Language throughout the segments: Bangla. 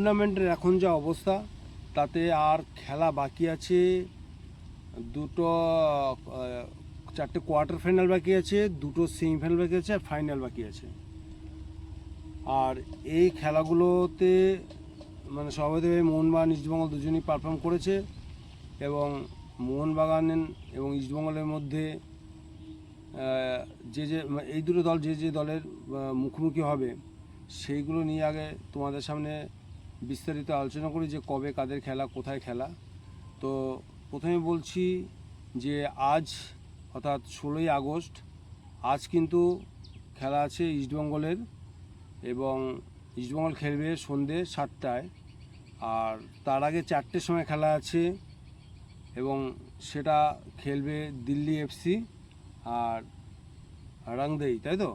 টুর্নামেন্টের এখন যা অবস্থা তাতে আর খেলা বাকি আছে দুটো, চারটে কোয়ার্টার ফাইনাল বাকি আছে, দুটো সেমিফাইনাল বাকি আছে আর ফাইনাল বাকি আছে। আর এই খেলাগুলোতে মানে সর্বাধিক মোহনবাগান ইস্টবেঙ্গল দুজনই পারফর্ম করেছে এবং মোহনবাগান এবং ইস্টবেঙ্গলের মধ্যে যে এই দুটো দল যে দলের মুখোমুখি হবে সেইগুলো নিয়ে আগে তোমাদের সামনে বিস্তারিত আলোচনা করি যে কবে কাদের খেলা, কোথায় খেলা। তো প্রথমে বলছি যে আজ অর্থাৎ 16ই আগস্ট আজ কিন্তু খেলা আছে ইস্টবেঙ্গলের এবং ইস্টবেঙ্গল খেলবে সন্ধ্যে 7টায়। আর তার আগে 4টের সময় খেলা আছে এবং সেটা খেলবে দিল্লি এফসি আর রংদেই, তাই তো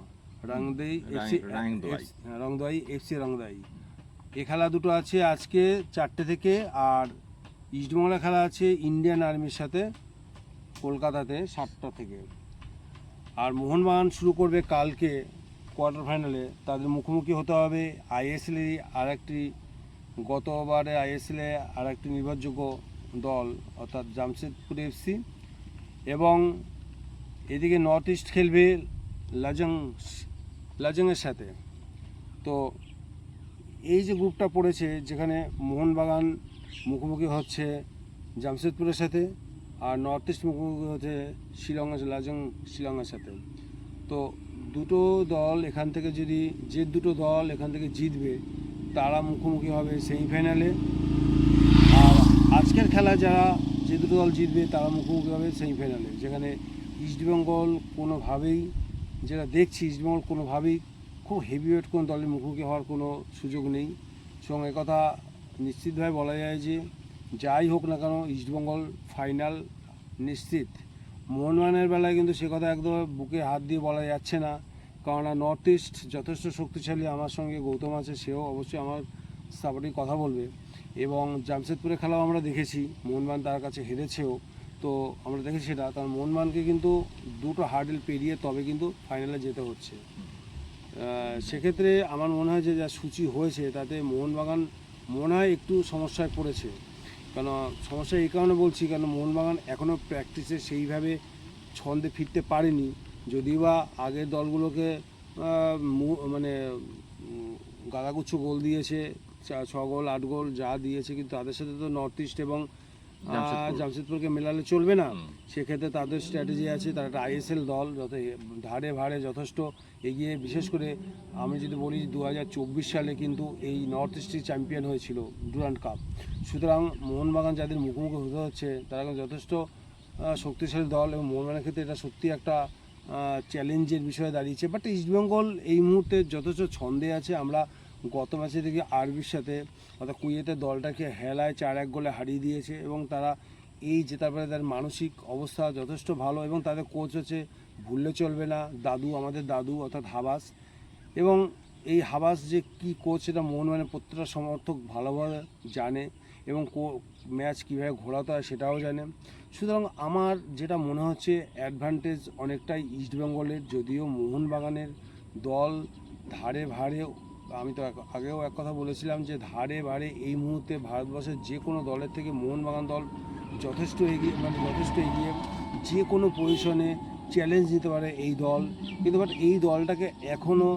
রংদেই এফসি, রংদাই এফসি রংদাই। এই খেলা দুটো আছে আজকে 4টে থেকে। আর ইস্টবেঙ্গলের খেলা আছে ইন্ডিয়ান আর্মির সাথে কলকাতাতে 7টা থেকে। আর মোহনবাগান শুরু করবে কালকে কোয়ার্টার ফাইনালে, তাদের মুখোমুখি হতে হবে আইএসএল আর একটি, গতবারে আইএসএলে আর একটি নির্ভরযোগ্য দল অর্থাৎ জামশেদপুর এফসি, এবং এদিকে নর্থ ইস্ট খেলবে লাজংয়ের সাথে। তো এই যে গ্রুপটা পড়েছে যেখানে মোহনবাগান মুখোমুখি হচ্ছে জামশেদপুরের সাথে আর নর্থ ইস্ট মুখোমুখি হচ্ছে শিলংয়ের সাথে। তো দুটো দল এখান থেকে দুটো দল এখান থেকে জিতবে তারা মুখোমুখি হবে সেমিফাইনালে। আর আজকের খেলা যে দুটো দল জিতবে তারা মুখোমুখি হবে সেমিফাইনালে, যেখানে ইস্টবেঙ্গল কোনোভাবেই, যেটা দেখছি ইস্টবেঙ্গল কোনোভাবেই খুব হেভিওয়েট কোনো দলের মুখোমুখি হওয়ার কোনো সুযোগ নেই। সঙ্গে কথা নিশ্চিতভাবে বলা যায় যে যাই হোক না কেন ইস্টবেঙ্গল ফাইনাল নিশ্চিত। মোহনবাগানের বেলায় কিন্তু সে কথা একদম বুকে হাত দিয়ে বলা যাচ্ছে না, কেননা নর্থ ইস্ট যথেষ্ট শক্তিশালী। আমার সঙ্গে গৌতম আছে, সেও অবশ্যই আমার সাপোর্টিং কথা বলবে। এবং জামশেদপুরের খেলাও আমরা দেখেছি, মোহনবাগান তার কাছে হেরেছেও। তো আমরা দেখেছি সেটা, কারণ মোহনবাগানকে কিন্তু দুটো হার্ডেল পেরিয়ে তবে কিন্তু ফাইনালে যেতে হচ্ছে। সেক্ষেত্রে আমার মনে হয় যে যা সূচি হয়েছে তাতে মোহনবাগান মনে হয় একটু সমস্যায় পড়েছে। কেন সমস্যা এই কারণে বলছি, কেন মোহনবাগান এখনও প্র্যাকটিসে সেইভাবে ছন্দে ফিরতে পারেনি। যদিও বা আগের দলগুলোকে মানে গাদাগুচ্ছ গোল দিয়েছে, 6 গোল 8 গোল যা দিয়েছে, কিন্তু তাদের সাথে তো নর্থ ইস্ট এবং জামশেদপুরকে মেলালে চলবে না। সেক্ষেত্রে তাদের স্ট্র্যাটেজি আছে, তারা একটা আইএসএল দল, যত ধারে ভাড়ে যথেষ্ট এগিয়ে। বিশেষ করে আমি যদি বলি 2024 সালে কিন্তু এই নর্থ ইস্টই চ্যাম্পিয়ন হয়েছিল ডুরান্ড কাপ। সুতরাং মোহনবাগান যাদের মুখোমুখি হতে হচ্ছে তারা যথেষ্ট শক্তিশালী দল এবং মোহনবাগানের ক্ষেত্রে এটা সত্যি একটা চ্যালেঞ্জের বিষয়ে দাঁড়িয়েছে। বাট ইস্টবেঙ্গল এই মুহূর্তে যথেষ্ট ছন্দে আছে। আমরা গত ম্যাচে দেখি আরবির সাথে অর্থাৎ কুয়েতের দলটাকে হেলায় 4-1 গোলে হারিয়ে দিয়েছে এবং তারা এই জেতার পরে তাদের মানসিক অবস্থা যথেষ্ট ভালো এবং তাদের কোচ হচ্ছে ভুললে চলবে না আমাদের দাদু অর্থাৎ হাবাস। এবং এই হাবাস যে কি কোচ সেটা মোহনবাগানের প্রত্যেকটা সমর্থক ভালোভাবে জানে এবং ম্যাচ কীভাবে ঘোরাতে হয় সেটাও জানে। সুতরাং আমার যেটা মনে হচ্ছে অ্যাডভান্টেজ অনেকটাই ইস্টবেঙ্গলের, যদিও মোহনবাগানের দল ধারে ভাড়ে, আমি তো আগেও এক কথা বলেছিলাম যে ধারে ভাড়ে এই মুহূর্তে ভারতবর্ষের যে কোনো দলের থেকে মোহনবাগান দল যথেষ্ট এগিয়ে, যে কোনো পজিশনে চ্যালেঞ্জ দিতে পারে এই দল। কিন্তু বাট এই দলটাকে এখনও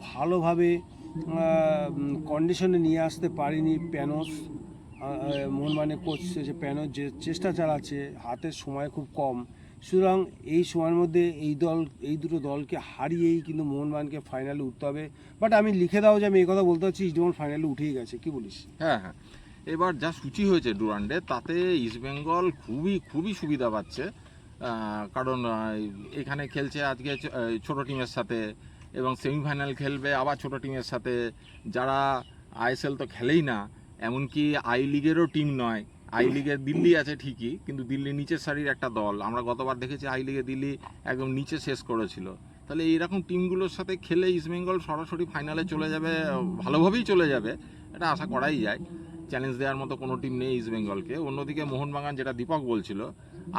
ভালোভাবে কন্ডিশনে নিয়ে আসতে পারেনি প্যানোস। মোহনবাগানের কোচ যে প্যানোস যে চেষ্টা চালাচ্ছে, হাতের সময় খুব কম। সুতরাং এই সময়ের মধ্যে এই দুটো দলকে হারিয়েই কিন্তু মোহনবাগানকে ফাইনালে উঠতে হবে। বাট আমি লিখে দাও যে আমি এই কথা বলতে পারছি ইস্টবেঙ্গল ফাইনালে উঠেই গেছে, কি বলিস? হ্যাঁ, এবার যা সূচি হয়েছে ডুরান্ডে তাতে ইস্টবেঙ্গল খুবই সুবিধা পাচ্ছে। কারণ এখানে খেলছে আজকে ছোট টিমের সাথে এবং সেমিফাইনাল খেলবে আবার ছোট টিমের সাথে, যারা আইএসএল তো খেলেই না, এমনকি আই লিগেরও টিম নয়। আই লিগে দিল্লি আছে ঠিকই, কিন্তু দিল্লি নিচের সারির একটা দল। আমরা গতবার দেখেছি আই লিগে দিল্লি একদম নিচে শেষ করেছিল। তাহলে এইরকম টিমগুলোর সাথে খেলে ইস্টবেঙ্গল সরাসরি ফাইনালে চলে যাবে, ভালোভাবেই চলে যাবে, এটা আশা করাই যায়। চ্যালেঞ্জ দেওয়ার মতো কোনো টিম নেই ইস্টবেঙ্গলকে। অন্যদিকে মোহনবাগান, যেটা দীপক বলছিল,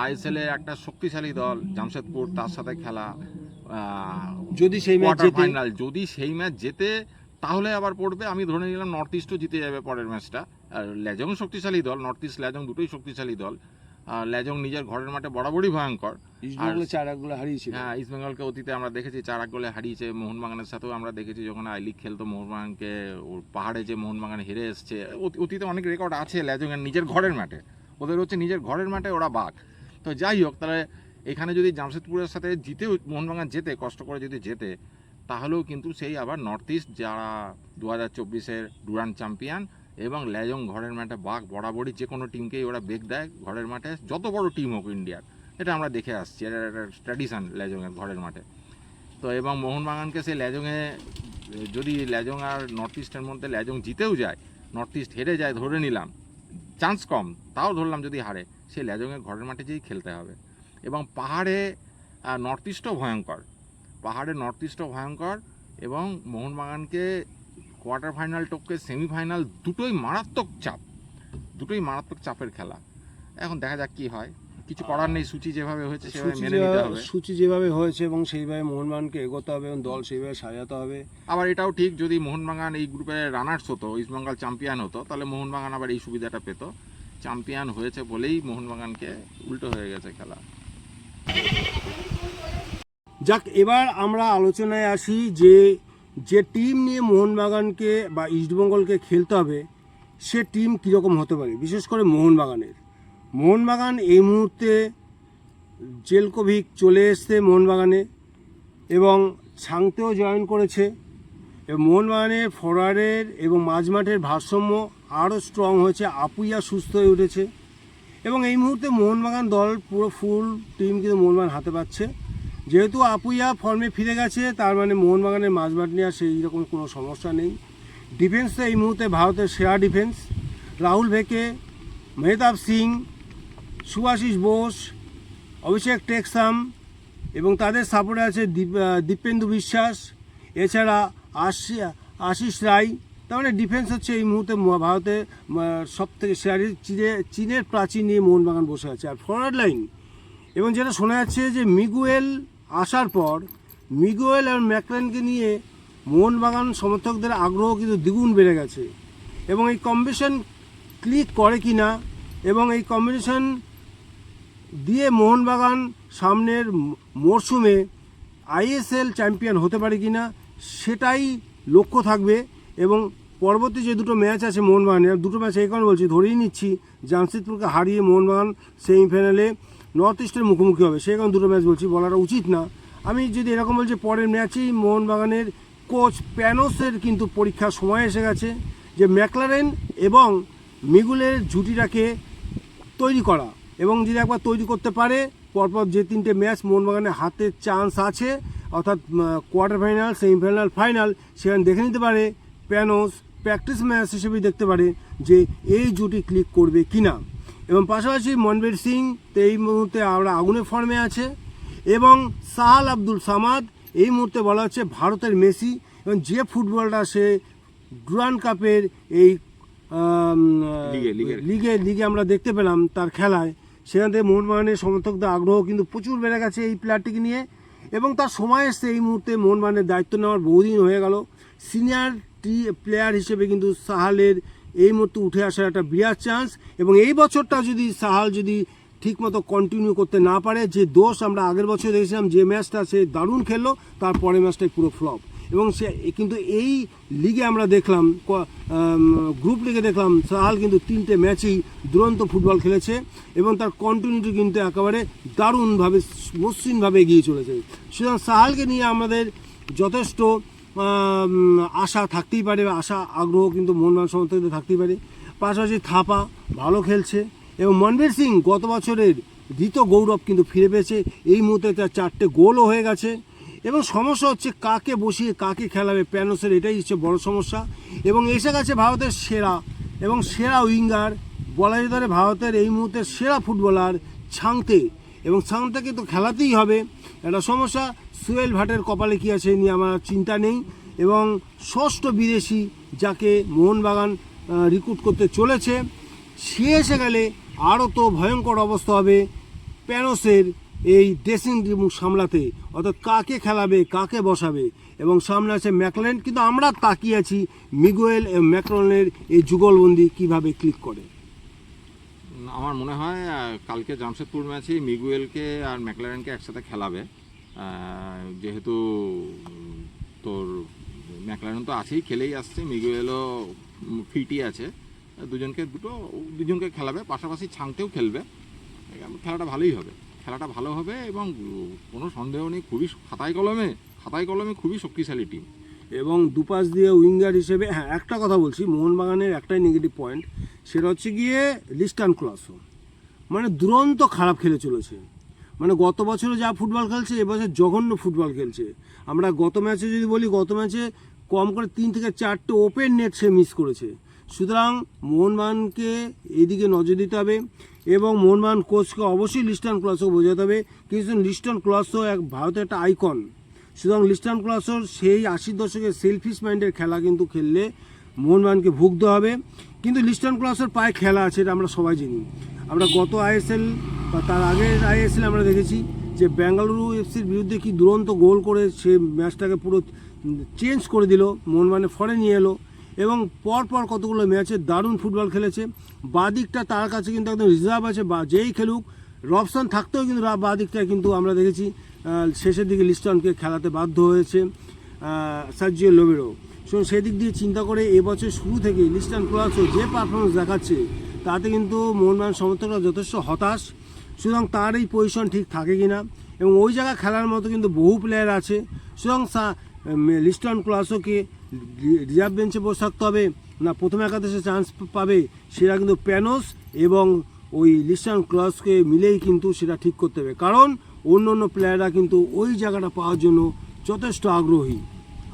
আইএসএল এর একটা শক্তিশালী দল জামশেদপুর, তার সাথে খেলা, যদি সেই ম্যাচ ফাইনাল যদি সেই ম্যাচ জেতে তাহলে আবার পড়বে, আমি ধরে নিলাম নর্থ ইস্টও জিতে যাবে পরের ম্যাচটা। আর ল্যাজং শক্তিশালী দল, নর্থ ইস্ট ল্যাজং দুটোই শক্তিশালী দল। ল্যাজং নিজের ঘরের মাঠে বরাবরই ভয়ঙ্কর। ইস্টবেঙ্গলে 4-1 গোলে হারিয়েছিল। হ্যাঁ, ইস্টবেঙ্গলকে অতীতে আমরা দেখেছি 4-1 গোলে হারিয়েছে। মোহনবাগানের সাথেও আমরা দেখেছি যখন আই লিগ খেলতো মোহনবাগানকে, ওর পাহাড়ে যে মোহনবাগান হেরে এসছে। অতীতে অনেক রেকর্ড আছে ল্যাজংয়ের নিজের ঘরের মাঠে, ওদের হচ্ছে নিজের ঘরের মাঠে ওরা বাঘ। তো যাই হোক, তাহলে এখানে যদি জামশেদপুরের সাথে জিতেও মোহনবাগান যেতে, কষ্ট করে যদি যেতে, তাহলেও কিন্তু সেই আবার নর্থ ইস্ট যারা 2024-এর ডুরান্ড চ্যাম্পিয়ন, এবং ল্যাজং ঘরের মাঠে বাঘ, বরাবরই যে কোনো টিমকেই ওরা বেগ দেয় ঘরের মাঠে, যত বড় টিম হোক ইন্ডিয়ার। এটা আমরা দেখে আসছি, এটা একটা ট্র্যাডিশন ল্যাজংয়ের ঘরের মাঠে। তো এবং মোহনবাগানকে সেই ল্যাজংয়ে, যদি ল্যাজং আর নর্থ ইস্টের মধ্যে ল্যাজং জিতেও যায়, নর্থ ইস্ট হেরে যায় ধরে নিলাম, চান্স কম, তাও ধরলাম যদি হারে, সেই ল্যাজংয়ের ঘরের মাঠে যেই খেলতে হবে। এবং পাহাড়ে নর্থ ইস্টও ভয়ঙ্কর, পাহাড়ে নর্থ ইস্টও ভয়ঙ্কর, এবং মোহনবাগানকে কোয়ার্টার ফাইনাল টপকে সেমিফাইনাল দুটোই মারাত্মক চাপ, দুটোই মারাত্মক চাপের খেলা। এখন দেখা যাক কি হয়, কিছু করার নেই, সূচি যেভাবে হয়েছে সেভাবে মেনে নিতে হবে। সূচি যেভাবে হয়েছে এবং সেইভাবে মোহনবাগানকে এগোতে হবে এবং দল সেইভাবে সাজাতে হবে। আবার এটাও ঠিক, যদি মোহনবাগান এই গ্রুপে রানার্স হতো, ইস্টবেঙ্গল চ্যাম্পিয়ন হতো, তাহলে মোহনবাগান আবার এই সুবিধাটা পেত। চ্যাম্পিয়ন হয়েছে বলেই মোহনবাগানকে উল্টো হয়ে গেছে খেলা। যাক, এবার আমরা আলোচনায় আসি যে টিম নিয়ে মোহনবাগানকে বা ইস্টবেঙ্গলকে খেলতে হবে, সে টিম কীরকম হতে পারে। বিশেষ করে মোহনবাগান এই মুহূর্তে জেলকোভিক চলে এসছে মোহনবাগানে এবং ছাংতেও জয়েন করেছে। এবং মোহনবাগানের ফরওয়ার্ডের এবং মাঝমাঠের ভারসাম্য আরও স্ট্রং হয়েছে, আপুইয়া সুস্থ হয়ে উঠেছে এবং এই মুহূর্তে মোহনবাগান দল পুরো ফুল টিম কিন্তু মোহনবাগান হাতে পাচ্ছে। যেহেতু আপুইয়া ফর্মে ফিরে গেছে, তার মানে মোহনবাগানের মাঝমাঠ নিয়ে সেই রকম কোনো সমস্যা নেই। ডিফেন্সে এই মুহূর্তে ভারতের সেরা ডিফেন্স, রাহুল ভেকে, মেহতাব সিং, সুভাশিস বোস, অভিষেক টেকসাম এবং তাদের সাপোর্টে আছে দীপেন্দু বিশ্বাস, এছাড়া আশিস রায়। তার মানে ডিফেন্স হচ্ছে এই মুহূর্তে ভারতের সবথেকে সেরা। চীনের প্রাচীর নিয়ে মোহনবাগান বসে আছে। আর ফরওয়ার্ড লাইন, এবং যেটা শোনা যাচ্ছে যে মিগুয়েল আসার পর মিগুয়েল আর ম্যাকলেনকে নিয়ে মোহনবাগান সমর্থকদের আগ্রহ কিন্তু দ্বিগুণ বেড়ে গেছে। এবং এই কম্বিনেশন ক্লিক করে কি না, এবং এই কম্বিনেশন দিয়ে মোহনবাগান সামনের মরশুমে আইএসএল চ্যাম্পিয়ন হতে পারে কি না, সেটাই লক্ষ্য থাকবে। এবং পরবর্তী যে দুটো ম্যাচ আছে মোহনবাগানের, দুটো ম্যাচ এই কারণে বলছি, ধরেই নিচ্ছি জামশেদপুরকে হারিয়ে মোহনবাগান সেমিফাইনালে নর্থ ইস্টের মুখোমুখি হবে, সেই কারণে দুটো ম্যাচ বলছি, বলাটা উচিত না। আমি যদি এরকম বলছি, পরের ম্যাচেই মোহনবাগানের কোচ প্যানোসের কিন্তু পরীক্ষার সময় এসে গেছে, যে ম্যাকলারেন এবং মিগুলের জুটিটাকে তৈরি করা, এবং যদি একবার তৈরি করতে পারে, পরপর যে তিনটে ম্যাচ মোহনবাগানের হাতে চান্স আছে, অর্থাৎ কোয়ার্টার ফাইনাল, সেমিফাইনাল, ফাইনাল, সেখানে দেখে নিতে পারে প্যানোস, প্র্যাকটিস ম্যাচ হিসেবেই দেখতে পারে যে এই জুটি ক্লিক করবে কি না। এবং পাশাপাশি মনবীর সিং এই মুহূর্তে আমরা আগুনের ফর্মে আছে, এবং সাহাল আব্দুল সামাদ এই মুহূর্তে বলা হচ্ছে ভারতের মেসি। এবং যে ফুটবলটা সে ডুরান্ড কাপের এই লিগে আমরা দেখতে পেলাম তার খেলায়, সেখান থেকে মোহনবাগানের সমর্থকদের আগ্রহ কিন্তু প্রচুর বেড়ে গেছে এই প্লেয়ারটিকে নিয়ে। এবং তার সময় এসছে এই মুহূর্তে মোহনবাগানের দায়িত্ব নেওয়ার বহুদিন হয়ে গেল। সিনিয়র প্লেয়ার হিসেবে কিন্তু সাহালের এই মুহূর্তে উঠে আসার একটা বিরাট চান্স। এবং এই বছরটা যদি সাহাল যদি ঠিকমতো কন্টিনিউ করতে না পারে, যে দোষ আমরা আগের বছর দেখেছিলাম, যে ম্যাচটা সে দারুণ খেললো, তার পরের ম্যাচটাই পুরো ফ্লপ। এবং সে কিন্তু এই লিগে আমরা দেখলাম, গ্রুপ লিগে দেখলাম, সাহাল কিন্তু 3টে ম্যাচেই দুরন্ত ফুটবল খেলেছে এবং তার কন্টিনিউটি কিন্তু একেবারে দারুণভাবে মসৃণভাবে এগিয়ে চলেছে। সুতরাং সাহালকে নিয়ে আমাদের যথেষ্ট আশা থাকতেই পারে, আশা আগ্রহ কিন্তু মোহনবাগান সমর্থকদের থাকতেই পারে। পাশাপাশি থাপা ভালো খেলছে, এবং মনবীর সিং গত বছরের দ্বিত গৌরব কিন্তু ফিরে পেয়েছে। এই মুহূর্তে তার 4টে গোলও হয়ে গেছে। এবং সমস্যা হচ্ছে কাকে বসিয়ে কাকে খেলাবে প্যানোসের, এটাই হচ্ছে বড় সমস্যা। এবং এসে গেছে ভারতের সেরা এবং সেরা উইঙ্গার, বলা যেতে পারে ভারতের এই মুহূর্তে সেরা ফুটবলার ছাংতে, এবং ছাংতেকে তো খেলাতেই হবে। একটা সমস্যা, সুয়েল ভাটের কপালে কী আছে নিয়ে আমার চিন্তা নেই। এবং ষষ্ঠ বিদেশি যাকে মোহনবাগান রিক্রুট করতে চলেছে, সে এসে গেলে আরও তো ভয়ঙ্কর অবস্থা হবে প্যানোসের। এই ড্রেসিং রুম সামলাতে, অর্থাৎ কাকে খেলাবে কাকে বসাবে, এবং সামনে আছে ম্যাকলেন, কিন্তু আমরা তাকিয়ে আছি মিগুয়েল এবং ম্যাকলেনের এই যুগলবন্দি কিভাবে ক্লিক করে। আমার মনে হয় কালকে জামশেদপুর ম্যাচে মিগুয়েলকে আর ম্যাকলারেনকে একসাথে খেলাবে, যেহেতু তোর ম্যাকলারেন তো আছেই, খেলেই আসছে, মিগুয়েলও ফিটই আছে, দুজনকে খেলাবে, পাশাপাশি ছাংতেও খেলবে। খেলাটা ভালোই হবে, খেলাটা ভালো হবে এবং কোনো সন্দেহ নেই খুবই খাতায় কলমে খুবই শক্তিশালী টিম। এবং দুপাশ দিয়ে উইঙ্গার হিসেবে, হ্যাঁ একটা কথা বলছি, মোহনবাগানের একটাই নেগেটিভ পয়েন্ট, সেটা হচ্ছে গিয়ে লিস্টান ক্লাসো, মানে দুরন্ত খারাপ খেলে চলেছে। মানে গত বছরে যা ফুটবল খেলছে এবছর জঘন্য ফুটবল খেলছে। আমরা গত ম্যাচে যদি বলি, গত ম্যাচে কম করে 3 থেকে 4টে ওপেন নেট সে মিস করেছে। সুতরাং মোহনবাগানকে এদিকে নজর দিতে হবে এবং মোহনবাগান কোচকে অবশ্যই লিস্টান ক্লাসও বোঝাতে হবে, কিন্তু লিস্টান ক্লাসও এক ভারতের একটা আইকন। সুতরাং লিস্টান ক্লাসর সেই 80 দশকের সেলফিশ মাইন্ডের খেলা কিন্তু খেললে মোহনবাগানকে ভুগতে হবে। কিন্তু লিস্টান ক্লাসের পায়ে খেলা আছে, এটা আমরা সবাই জানি। আমরা গত আইএসএল বা তার আগের আইএসএল আমরা দেখেছি যে বেঙ্গালুরু এফসির বিরুদ্ধে কি দুরন্ত গোল করে সে ম্যাচটাকে পুরো চেঞ্জ করে দিল, মোহনবাগানে ফরে নিয়ে এলো এবং পরপর কতগুলো ম্যাচে দারুণ ফুটবল খেলেছে। বাদিকটা তার কাছে কিন্তু একদম রিজার্ভ আছে, বা যেই খেলুক রবসান থাকতেও কিন্তু বাদিকটায় কিন্তু আমরা দেখেছি শেষের দিকে লিস্টনকে খেলাতে বাধ্য হয়েছে সার্জিও লোবেরো। সুতরাং সেদিক দিয়ে চিন্তা করে এবছর শুরু থেকে লিস্টন ক্লাসও যে পারফরমেন্স দেখাচ্ছে তাতে কিন্তু মোহনবাগান সমর্থকরা যথেষ্ট হতাশ। সুতরাং তার এই পজিশন ঠিক থাকে কিনা, এবং ওই জায়গায় খেলার মতো কিন্তু বহু প্লেয়ার আছে। সুতরাং লিস্টন ক্লাসোকে রিজার্ভ বেঞ্চে বসে থাকতে হবে না প্রথম একাদশে চান্স পাবে, সেটা কিন্তু প্যানোস এবং ওই লিস্টন ক্লাসকে মিলেই কিন্তু সেটা ঠিক করতে হবে, কারণ অন্য অন্য প্লেয়াররা কিন্তু ওই জায়গাটা পাওয়ার জন্য যথেষ্ট আগ্রহী।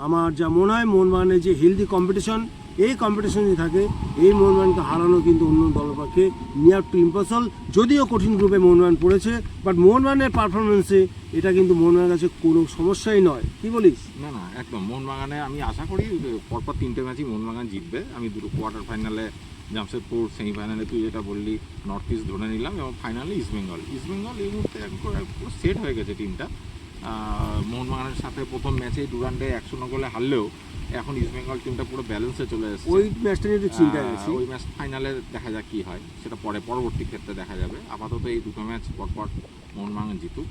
আমার যা মনে হয় মোহনবাগানের যে হেলদি কম্পিটিশন, এই কম্পিটিশন যদি থাকে এই মোহনবাগানকে হারানো কিন্তু অন্য দলের পক্ষে নিয়ার টু ইম্পসিবল। যদিও কঠিন গ্রুপে মোহনবাগান পড়েছে, বাট মোহনবাগানের পারফরমেন্সে এটা কিন্তু মোহনবাগানের কাছে কোনো সমস্যাই নয়। কি বলিস? না একদম, মোহনবাগানে আমি আশা করি পরপর 3টে ম্যাচই মোহনবাগান জিতবে। আমি দুটো কোয়ার্টার ফাইনালে জামশেদপুর, সেমিফাইনালে তুই যেটা বললি নর্থ ইস্ট ধরে নিলাম, এবং ফাইনালে ইস্টবেঙ্গল এই মুহূর্তে পুরো সেট হয়ে গেছে টিমটা। মোহনবাগানের সাথে প্রথম ম্যাচে ডুরান্ডে 1-0 গোলে হারলেও এখন ইস্টবেঙ্গল টিমটা পুরো ব্যালেন্সে চলে এসেছে। ওই ম্যাচটা নিয়ে একটু চিন্তায় আছি। ওই ম্যাচ ফাইনালে দেখা যাক কী হয়, সেটা পরবর্তী ক্ষেত্রে দেখা যাবে। আপাতত এই দুটো ম্যাচ পরপর মোহনবাগান জিতুক।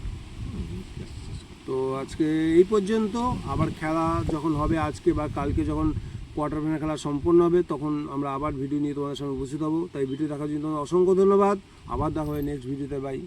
তো আজকে এই পর্যন্ত, আবার খেলা যখন হবে আজকে বা কালকে, যখন কোয়ার্টার ফাইনাল খেলা সম্পন্ন হবে, তখন আমরা আবার ভিডিও নিয়ে তোমাদের সঙ্গে উপস্থিত হবো। তাই ভিডিও দেখার জন্য অসংখ্য ধন্যবাদ। আবার দেখা হবে নেক্সট ভিডিওতে। বাই।